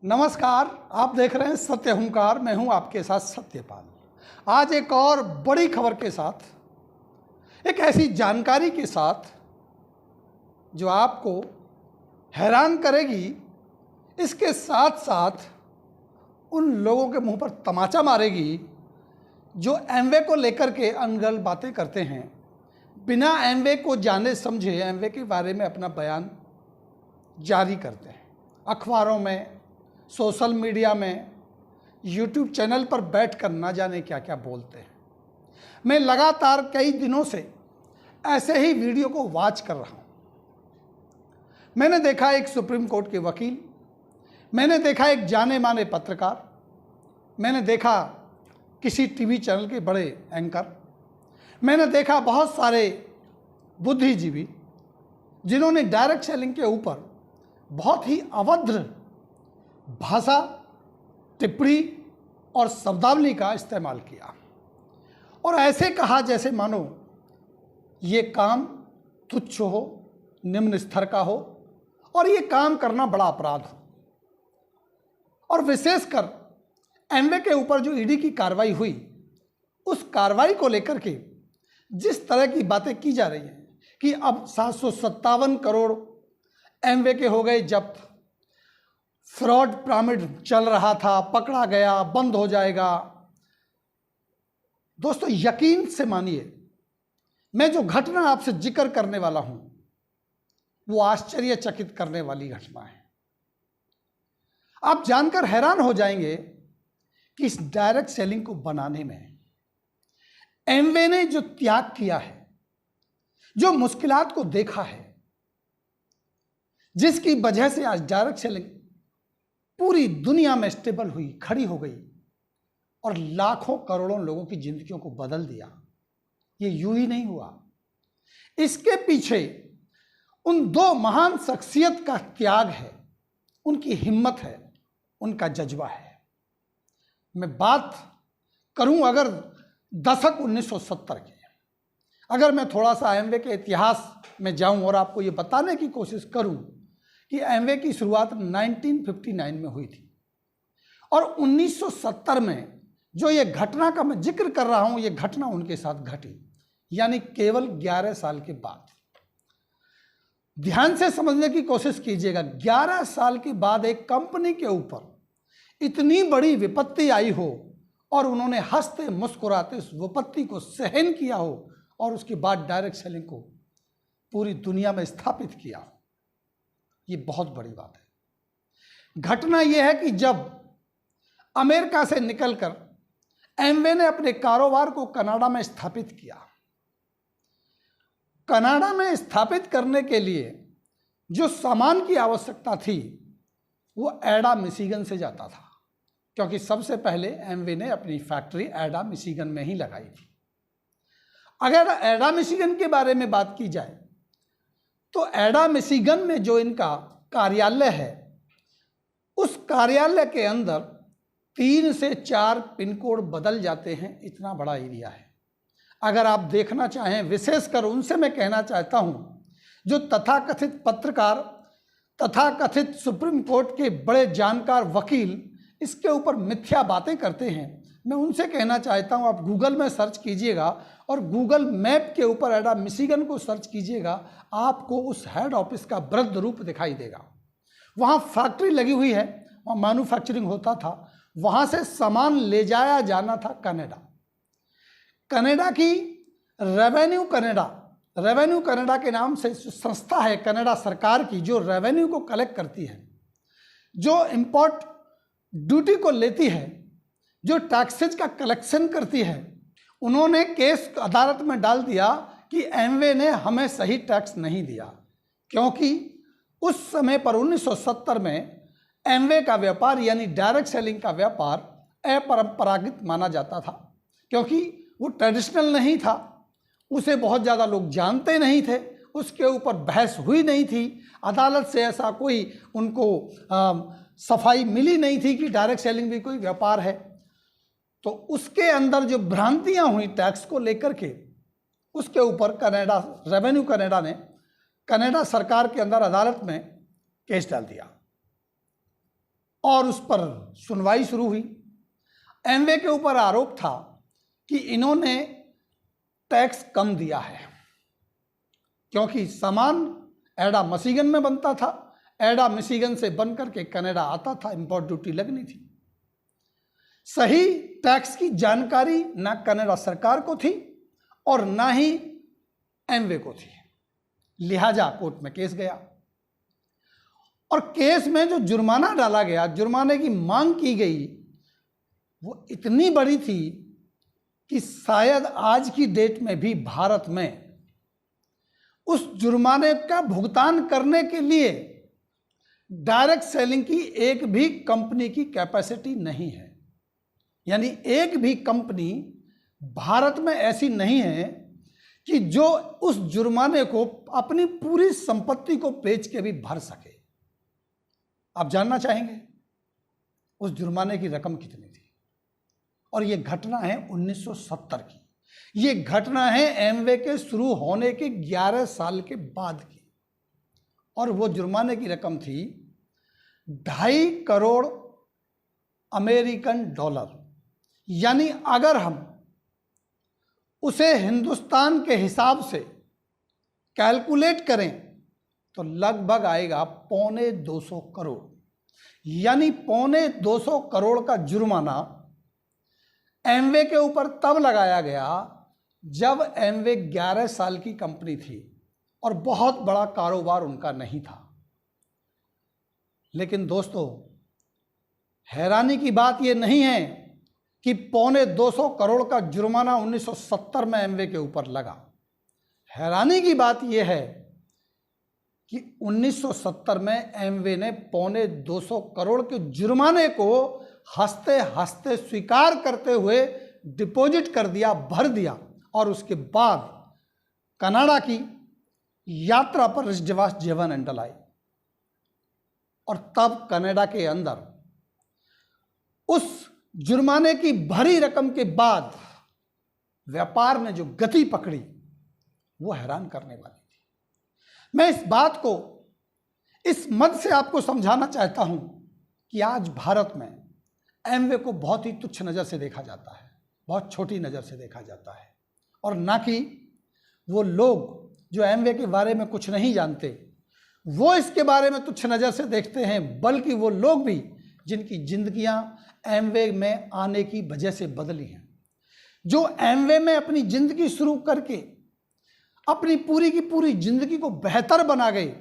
नमस्कार, आप देख रहे हैं सत्य हुंकार। मैं हूं आपके साथ सत्यपाल। आज एक और बड़ी खबर के साथ, एक ऐसी जानकारी के साथ जो आपको हैरान करेगी, इसके साथ साथ उन लोगों के मुंह पर तमाचा मारेगी जो एमवे को लेकर के अनगढ़ बातें करते हैं, बिना एमवे को जाने समझे एमवे के बारे में अपना बयान जारी करते हैं। अखबारों में, सोशल मीडिया में, यूट्यूब चैनल पर बैठकर ना जाने क्या क्या बोलते हैं। मैं लगातार कई दिनों से ऐसे ही वीडियो को वॉच कर रहा हूं। मैंने देखा एक सुप्रीम कोर्ट के वकील, मैंने देखा एक जाने माने पत्रकार, मैंने देखा किसी टीवी चैनल के बड़े एंकर, मैंने देखा बहुत सारे बुद्धिजीवी जिन्होंने डायरेक्ट सेलिंग के ऊपर बहुत ही अभद्र भाषा, टिप्पणी और शब्दावली का इस्तेमाल किया और ऐसे कहा जैसे मानो ये काम तुच्छ हो, निम्न स्तर का हो और ये काम करना बड़ा अपराध हो। और विशेषकर एमवे के ऊपर जो ईडी की कार्रवाई हुई, उस कार्रवाई को लेकर के जिस तरह की बातें की जा रही हैं कि अब 757 करोड़ एमवे के हो गए जब्त, फ्रॉड पिरामिड चल रहा था, पकड़ा गया, बंद हो जाएगा। दोस्तों, यकीन से मानिए, मैं जो घटना आपसे जिक्र करने वाला हूं वो आश्चर्यचकित करने वाली घटना है। आप जानकर हैरान हो जाएंगे कि इस डायरेक्ट सेलिंग को बनाने में एमवे ने जो त्याग किया है, जो मुश्किलात को देखा है, जिसकी वजह से आज डायरेक्ट सेलिंग पूरी दुनिया में स्टेबल हुई, खड़ी हो गई और लाखों करोड़ों लोगों की जिंदगियों को बदल दिया। ये यूं ही नहीं हुआ, इसके पीछे उन दो महान शख्सियत का त्याग है, उनकी हिम्मत है, उनका जज्बा है। मैं बात करूं अगर दशक 1970 की, अगर मैं थोड़ा सा एमवे के इतिहास में जाऊं और आपको ये बताने की कोशिश करूं कि एमवे की शुरुआत 1959 में हुई थी और 1970 में जो ये घटना का मैं जिक्र कर रहा हूं, ये घटना उनके साथ घटी, यानी केवल 11 साल के बाद। ध्यान से समझने की कोशिश कीजिएगा, 11 साल के बाद एक कंपनी के ऊपर इतनी बड़ी विपत्ति आई हो और उन्होंने हंसते मुस्कुराते उस विपत्ति को सहन किया हो और उसके बाद डायरेक्ट सेलिंग को पूरी दुनिया में स्थापित किया हो। ये बहुत बड़ी बात है। घटना यह है कि जब अमेरिका से निकलकर एमवे ने अपने कारोबार को कनाडा में स्थापित किया, कनाडा में स्थापित करने के लिए जो सामान की आवश्यकता थी वो एडा मिशिगन से जाता था, क्योंकि सबसे पहले एमवे ने अपनी फैक्ट्री एडा मिशिगन में ही लगाई थी। अगर एडा मिशिगन के बारे में बात की जाए तो एडा मिशिगन में जो इनका कार्यालय है, उस कार्यालय के अंदर 3 से 4 पिन कोड बदल जाते हैं, इतना बड़ा एरिया है। अगर आप देखना चाहें, विशेषकर उनसे मैं कहना चाहता हूं जो तथाकथित पत्रकार, तथाकथित सुप्रीम कोर्ट के बड़े जानकार वकील इसके ऊपर मिथ्या बातें करते हैं, मैं उनसे कहना चाहता हूं आप गूगल में सर्च कीजिएगा और गूगल मैप के ऊपर एडा मिशिगन को सर्च कीजिएगा, आपको उस हेड ऑफिस का वृद्ध रूप दिखाई देगा। वहां फैक्ट्री लगी हुई है, वहां मैन्युफैक्चरिंग होता था, वहां से सामान ले जाया जाना था कनाडा। कनाडा की रेवेन्यू कनाडा के नाम से संस्था है कनाडा सरकार की, जो रेवेन्यू को कलेक्ट करती है, जो इंपोर्ट ड्यूटी को लेती है, जो टैक्सेज का कलेक्शन करती है। उन्होंने केस अदालत में डाल दिया कि एमवे ने हमें सही टैक्स नहीं दिया, क्योंकि उस समय पर 1970 में एमवे का व्यापार यानी डायरेक्ट सेलिंग का व्यापार अपरंपरागत माना जाता था, क्योंकि वो ट्रेडिशनल नहीं था, उसे बहुत ज़्यादा लोग जानते नहीं थे, उसके ऊपर बहस हुई नहीं थी, अदालत से ऐसा कोई उनको सफाई मिली नहीं थी कि डायरेक्ट सेलिंग भी कोई व्यापार है। तो उसके अंदर जो भ्रांतियां हुई टैक्स को लेकर के, उसके ऊपर रेवेन्यू कनाडा ने कनाडा सरकार के अंदर अदालत में केस डाल दिया और उस पर सुनवाई शुरू हुई। एमवे के ऊपर आरोप था कि इन्होंने टैक्स कम दिया है, क्योंकि सामान एडा मिशिगन में बनता था, एडा मिशिगन से बनकर के कनाडा आता था, इंपोर्ट ड्यूटी लगनी थी। सही टैक्स की जानकारी ना कनाडा सरकार को थी और ना ही एमवे को थी, लिहाजा कोर्ट में केस गया और केस में जो जुर्माना डाला गया, जुर्माने की मांग की गई, वो इतनी बड़ी थी कि शायद आज की डेट में भी भारत में उस जुर्माने का भुगतान करने के लिए डायरेक्ट सेलिंग की एक भी कंपनी की कैपेसिटी नहीं है। यानी एक भी कंपनी भारत में ऐसी नहीं है कि जो उस जुर्माने को अपनी पूरी संपत्ति को बेच के भी भर सके। आप जानना चाहेंगे उस जुर्माने की रकम कितनी थी? और ये घटना है 1970 की। ये घटना है एमवे के शुरू होने के 11 साल के बाद की, और वो जुर्माने की रकम थी 2.5 करोड़ अमेरिकन डॉलर। यानी अगर हम उसे हिंदुस्तान के हिसाब से कैलकुलेट करें तो लगभग आएगा 2.25 करोड़। यानी 2.25 करोड़ का जुर्माना एमवे के ऊपर तब लगाया गया जब एमवे 11 साल की कंपनी थी और बहुत बड़ा कारोबार उनका नहीं था। लेकिन दोस्तों, हैरानी की बात यह नहीं है कि 2.25 करोड़ का जुर्माना 1970 में एमवे के ऊपर लगा। हैरानी की बात यह है कि 1970 में एमवे ने 2.25 करोड़ के जुर्माने को हंसते हंसते स्वीकार करते हुए डिपॉजिट कर दिया, भर दिया, और उसके बाद कनाडा की यात्रा पर ऋषिनिवास जेवनएंडल आई। और तब कनाडा के अंदर उस जुर्माने की भरी रकम के बाद व्यापार ने जो गति पकड़ी वो हैरान करने वाली थी। मैं इस बात को इस मद से आपको समझाना चाहता हूं कि आज भारत में एमवे को बहुत ही तुच्छ नज़र से देखा जाता है, बहुत छोटी नज़र से देखा जाता है, और ना कि वो लोग जो एमवे के बारे में कुछ नहीं जानते वो इसके बारे में तुच्छ नज़र से देखते हैं, बल्कि वो लोग भी जिनकी जिंदगियां एमवे में आने की वजह से बदली हैं, जो एमवे में अपनी जिंदगी शुरू करके अपनी पूरी की पूरी जिंदगी को बेहतर बना गए,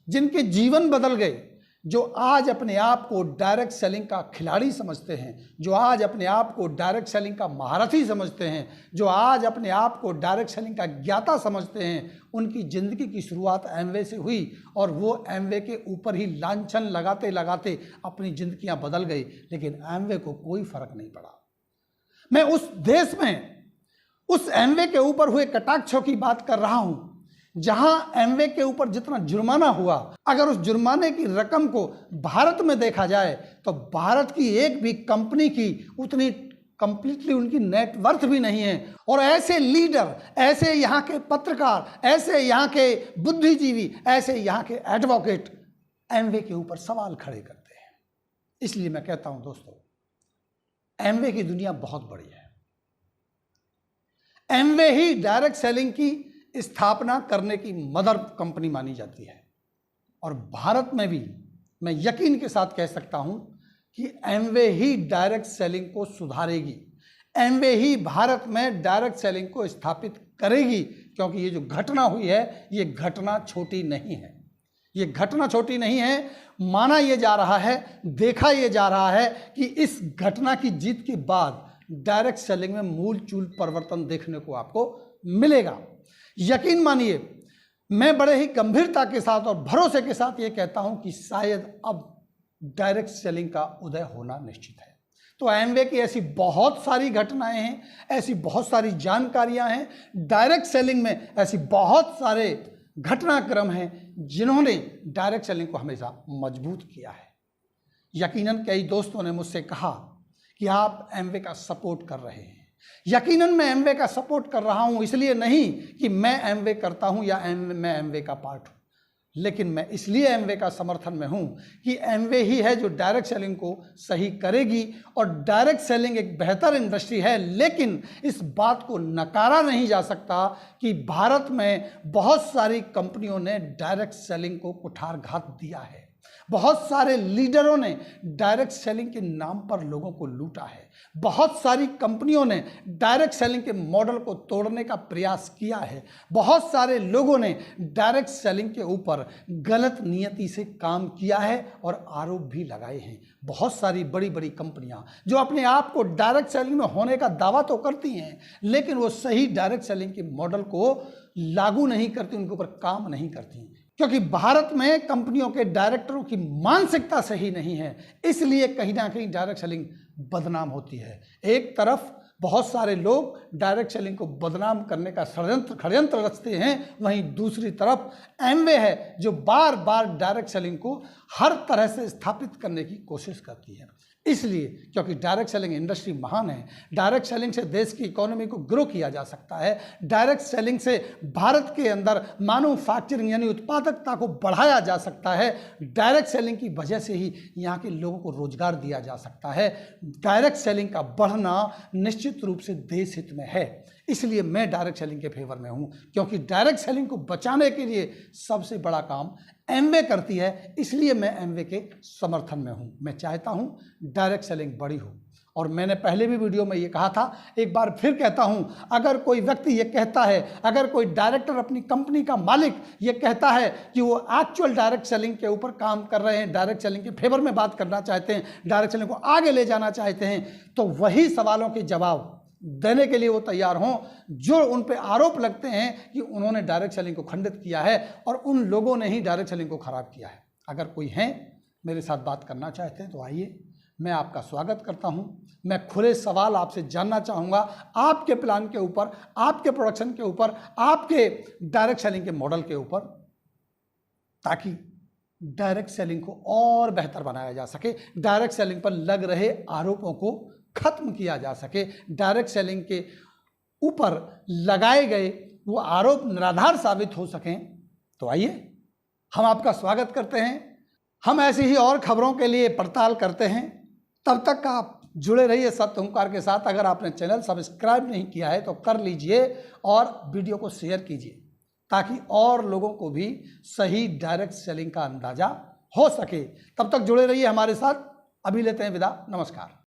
जिनके जीवन बदल गए, जो आज अपने आप को डायरेक्ट सेलिंग का खिलाड़ी समझते हैं, जो आज अपने आप को डायरेक्ट सेलिंग का महारथी समझते हैं, जो आज अपने आप को डायरेक्ट सेलिंग का ज्ञाता समझते हैं, उनकी ज़िंदगी की शुरुआत एमवे से हुई और वो एमवे के ऊपर ही लांछन लगाते लगाते अपनी ज़िंदगियां बदल गई, लेकिन एमवे को कोई फर्क नहीं पड़ा। मैं उस देश में उस एमवे के ऊपर हुए कटाक्षों की बात कर रहा हूं जहां एमवे के ऊपर जितना जुर्माना हुआ, अगर उस जुर्माने की रकम को भारत में देखा जाए तो भारत की एक भी कंपनी की उतनी कंप्लीटली उनकी नेटवर्थ भी नहीं है। और ऐसे लीडर, ऐसे यहाँ के पत्रकार, ऐसे यहाँ के बुद्धिजीवी, ऐसे यहाँ के एडवोकेट एमवे के ऊपर सवाल खड़े करते हैं। इसलिए मैं कहता हूं दोस्तों, एमवे की दुनिया बहुत बड़ी है। एमवे ही डायरेक्ट सेलिंग की स्थापना करने की मदर कंपनी मानी जाती है, और भारत में भी मैं यकीन के साथ कह सकता हूं कि एमवे ही डायरेक्ट सेलिंग को सुधारेगी, एमवे ही भारत में डायरेक्ट सेलिंग को स्थापित करेगी, क्योंकि ये जो घटना हुई है ये घटना छोटी नहीं है। ये घटना छोटी नहीं है। माना यह जा रहा है, देखा यह जा रहा है कि इस घटना की जीत के बाद डायरेक्ट सेलिंग में मूल चूल परिवर्तन देखने को आपको मिलेगा। यकीन मानिए, मैं बड़े ही गंभीरता के साथ और भरोसे के साथ ये कहता हूं कि शायद अब डायरेक्ट सेलिंग का उदय होना निश्चित है। तो एमवे की ऐसी बहुत सारी घटनाएं हैं, ऐसी बहुत सारी जानकारियां हैं, डायरेक्ट सेलिंग में ऐसी बहुत सारे घटनाक्रम हैं जिन्होंने डायरेक्ट सेलिंग को हमेशा मजबूत किया है। यकीनन कई दोस्तों ने मुझसे कहा कि आप एमवे का सपोर्ट कर रहे हैं। यकीनन मैं एमवे का सपोर्ट कर रहा हूं, इसलिए नहीं कि मैं एमवे करता हूं या मैं एमवे का पार्ट हूं, लेकिन मैं इसलिए एमवे का समर्थन में हूं कि एमवे ही है जो डायरेक्ट सेलिंग को सही करेगी, और डायरेक्ट सेलिंग एक बेहतर इंडस्ट्री है। लेकिन इस बात को नकारा नहीं जा सकता कि भारत में बहुत सारी कंपनियों ने डायरेक्ट सेलिंग को कुठारघात दिया है। बहुत सारे लीडरों ने डायरेक्ट सेलिंग के नाम पर लोगों को लूटा है। बहुत सारी कंपनियों ने डायरेक्ट सेलिंग के मॉडल को तोड़ने का प्रयास किया है। बहुत सारे लोगों ने डायरेक्ट सेलिंग के ऊपर गलत नियति से काम किया है और आरोप भी लगाए हैं। बहुत सारी बड़ी बड़ी कंपनियां जो अपने आप को डायरेक्ट सेलिंग में होने का दावा तो करती हैं, लेकिन वो सही डायरेक्ट सेलिंग के मॉडल को लागू नहीं करती, उनके ऊपर काम नहीं करती, क्योंकि भारत में कंपनियों के डायरेक्टरों की मानसिकता सही नहीं है। इसलिए कहीं ना कहीं डायरेक्ट सेलिंग बदनाम होती है। एक तरफ बहुत सारे लोग डायरेक्ट सेलिंग को बदनाम करने का षड्यंत्र रचते हैं, वहीं दूसरी तरफ एमवे है जो बार बार डायरेक्ट सेलिंग को हर तरह से स्थापित करने की कोशिश करती है। इसलिए क्योंकि डायरेक्ट सेलिंग इंडस्ट्री महान है, डायरेक्ट सेलिंग से देश की इकोनॉमी को ग्रो किया जा सकता है, डायरेक्ट सेलिंग से भारत के अंदर मैन्युफैक्चरिंग यानी उत्पादकता को बढ़ाया जा सकता है, डायरेक्ट सेलिंग की वजह से ही यहाँ के लोगों को रोजगार दिया जा सकता है। डायरेक्ट सेलिंग का बढ़ना निश्चित रूप से देश हित में है। इसलिए मैं डायरेक्ट सेलिंग के फेवर में हूँ, क्योंकि डायरेक्ट सेलिंग को बचाने के लिए सबसे बड़ा काम एमवे करती है। इसलिए मैं एमवे के समर्थन में हूँ। मैं चाहता हूँ डायरेक्ट सेलिंग बड़ी हो, और मैंने पहले भी वीडियो में ये कहा था, एक बार फिर कहता हूँ, अगर कोई व्यक्ति ये कहता है, अगर कोई डायरेक्टर अपनी कंपनी का मालिक ये कहता है कि वो एक्चुअल डायरेक्ट सेलिंग के ऊपर काम कर रहे हैं, डायरेक्ट सेलिंग के फेवर में बात करना चाहते हैं, डायरेक्ट सेलिंग को आगे ले जाना चाहते हैं, तो वही सवालों के जवाब देने के लिए वो तैयार हों जो उन पे आरोप लगते हैं कि उन्होंने डायरेक्ट सेलिंग को खंडित किया है और उन लोगों ने ही डायरेक्ट सेलिंग को खराब किया है। अगर कोई है मेरे साथ बात करना चाहते हैं तो आइए, मैं आपका स्वागत करता हूं। मैं खुले सवाल आपसे जानना चाहूँगा आपके प्लान के ऊपर, आपके प्रोडक्शन के ऊपर, आपके डायरेक्ट सेलिंग के मॉडल के ऊपर, ताकि डायरेक्ट सेलिंग को और बेहतर बनाया जा सके, डायरेक्ट सेलिंग पर लग रहे आरोपों को खत्म किया जा सके, डायरेक्ट सेलिंग के ऊपर लगाए गए वो आरोप निराधार साबित हो सकें। तो आइए, हम आपका स्वागत करते हैं। हम ऐसी ही और खबरों के लिए पड़ताल करते हैं। तब तक आप जुड़े रहिए सत्य हुंकार के साथ। अगर आपने चैनल सब्सक्राइब नहीं किया है तो कर लीजिए और वीडियो को शेयर कीजिए, ताकि और लोगों को भी सही डायरेक्ट सेलिंग का अंदाजा हो सके। तब तक जुड़े रहिए हमारे साथ। अभी लेते हैं विदा। नमस्कार।